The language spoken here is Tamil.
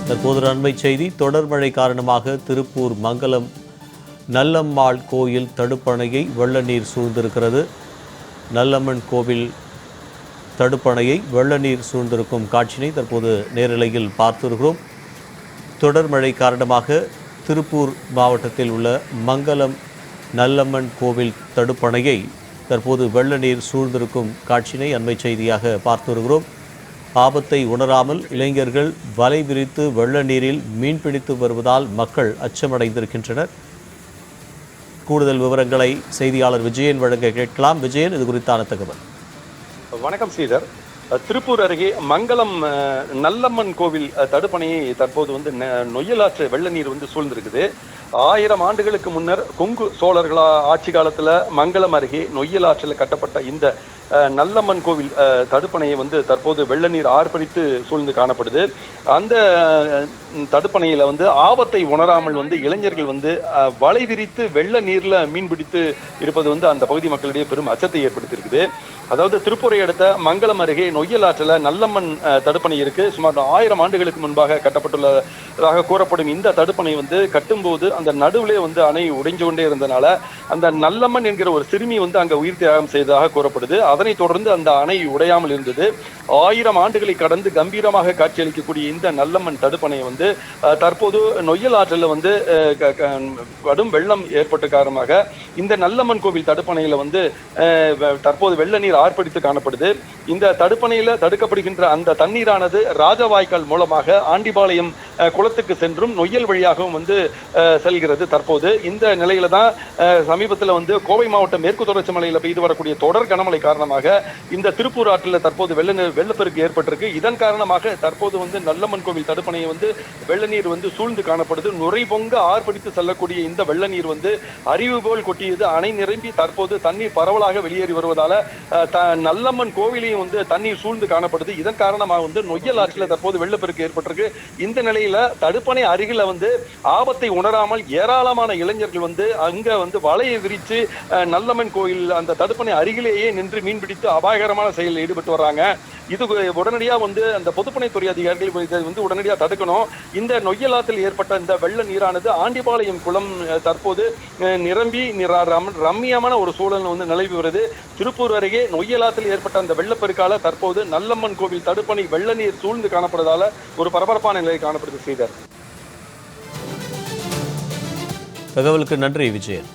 தற்போது அண்மை செய்தி. தொடர் மழை காரணமாக திருப்பூர் மங்கலம் நல்லம்மாள் கோயில் தடுப்பணையை வெள்ள நீர் சூழ்ந்திருக்கிறது. நல்லம்மன் கோவில் தடுப்பணையை வெள்ள நீர் சூழ்ந்திருக்கும் காட்சியினை தற்போது நேரலையில் பார்த்திருக்கிறோம். தொடர் மழை காரணமாக திருப்பூர் மாவட்டத்தில் உள்ள மங்கலம் நல்லம்மன் கோவில் தடுப்பணையை தற்போது வெள்ள நீர் சூழ்ந்திருக்கும் காட்சியினை அண்மை செய்தியாக பார்த்து வருகிறோம். ஆபத்தை உணராமல் இளைஞர்கள் வலை விரித்து வெள்ள நீரில் மீன்பிடித்து வருவதால் மக்கள் அச்சமடைந்திருக்கின்றனர். கூடுதல் விவரங்களை செய்தியாளர் விஜயன் வழங்க கேட்கலாம். விஜயன், இது குறித்தான தகவல். வணக்கம் ஸ்ரீதர். திருப்பூர் அருகே மங்கலம் நல்லம்மன் கோவில் தடுப்பணையை தற்போது நொய்யலாற்று வெள்ள நீர் சூழ்ந்திருக்குது. 1000 ஆண்டுகளுக்கு முன்னர் கொங்கு சோழர்களா ஆட்சி காலத்துல மங்கலம் அருகே நொய்யலாற்றில் கட்டப்பட்ட இந்த நல்லம்மன் கோவில் தடுப்பணையை தற்போது வெள்ள நீர் ஆர்ப்பரித்து சூழ்ந்து காணப்படுது. அந்த தடுப்பணையில ஆபத்தை உணராமல் இளைஞர்கள் வலை விரித்து வெள்ள நீர்ல மீன் பிடித்து இருப்பது அந்த பகுதி மக்களிடையே பெரும் அச்சத்தை ஏற்படுத்தி இருக்குது. அதாவது திருப்பூரை அடுத்த மங்கலம் அருகே நொய்யலாற்றில் நல்லம்மன் தடுப்பணை இருக்கு. சுமார் 1000 ஆண்டுகளுக்கு முன்பாக கட்டப்பட்டுள்ளதாக கூறப்படும் இந்த தடுப்பணை கட்டும்போது அந்த நடுவிலே அணை உடைஞ்சு கொண்டே இருந்தனால அந்த நல்லம்மன் என்கிற ஒரு சிறுமி அங்க உயிர் தியாகம் செய்ததாக கூறப்படுது. அதனைத் தொடர்ந்து அந்த அணை உடையாமல் இருந்தது. 1000 ஆண்டுகளை கடந்து கம்பீரமாக காட்சியளிக்கக்கூடிய இந்த நல்லம்மன் தடுப்பணை தற்போது நொய்யல் ஆற்றில் கடும் வெள்ளம் ஏற்பட்ட காரணமாக இந்த நல்லம்மன் கோவில் தடுப்பணையில தற்போது வெள்ள நீர் ஆர்ப்பரித்து காணப்படுது. இந்த தடுப்பணையில தடுக்கப்படுகின்ற அந்த தண்ணீரானது ராஜவாய்க்கால் மூலமாக ஆண்டிபாளையம் குளத்துக்கு சென்றும் நொய்யல் வழியாகவும் செல்கிறது. தற்போது இந்த நிலையில தான் சமீபத்தில் கோவை மாவட்டம் மேற்கு தொடர்ச்சி மலையில பெய்து வரக்கூடிய தொடர் கனமழை காரணமாக இந்த திருப்பூர் ஆற்றில் தற்போது வெள்ளப்பெருக்கு ஏற்பட்டிருக்கு. இதன் காரணமாக தற்போது நல்லம்மன் கோவில் தடுப்பணையை வெள்ள நீர் சூழ்ந்து காணப்படுது. நுரை பொங்க ஆர்ப்பரித்து செல்லக்கூடிய இந்த வெள்ள நீர் அரிவு போல் கொட்டியது. அணை நிரம்பி தற்போது தண்ணீர் பரவலாக வெளியேறி வருவதால நல்லம்மன் கோவிலையும் தண்ணீர் சூழ்ந்து காணப்படுது. இதன் காரணமாக நொய்யல் ஆற்றில் தற்போது வெள்ளப்பெருக்கு ஏற்பட்டிருக்கு. இந்த நிலையில தடுப்பணை அருகில ஆபத்தை உணராமல் ஏராளமான இளைஞர்கள் அங்க வலையை விரித்து நல்லம்மன் கோயில் அந்த தடுப்பணை அருகிலேயே நின்று மீன்பிடித்து அபாயகரமான செயலில் ஈடுபட்டு வர்றாங்க. இது உடனடியா அந்த பொதுப்பணித்துறை அதிகாரிகள் உடனடியாக தடுக்கணும். இந்த நொய்யலாற்றில் ஏற்பட்ட இந்த வெள்ள நீரானது ஆண்டிபாளையம் குளம் தற்போது நிரம்பி ரம்மியமான ஒரு சூழல் நிலவி வருது. திருப்பூர் அருகே நொய்யலாற்றில் ஏற்பட்ட அந்த வெள்ளப்பெருக்கால தற்போது நல்லம்மன் கோவில் தடுப்பணை வெள்ள நீர் சூழ்ந்து காணப்படுவதால ஒரு பரபரப்பான நிலை காணப்படுது. ஸ்ரீதர், தகவலுக்கு நன்றி விஜயன்.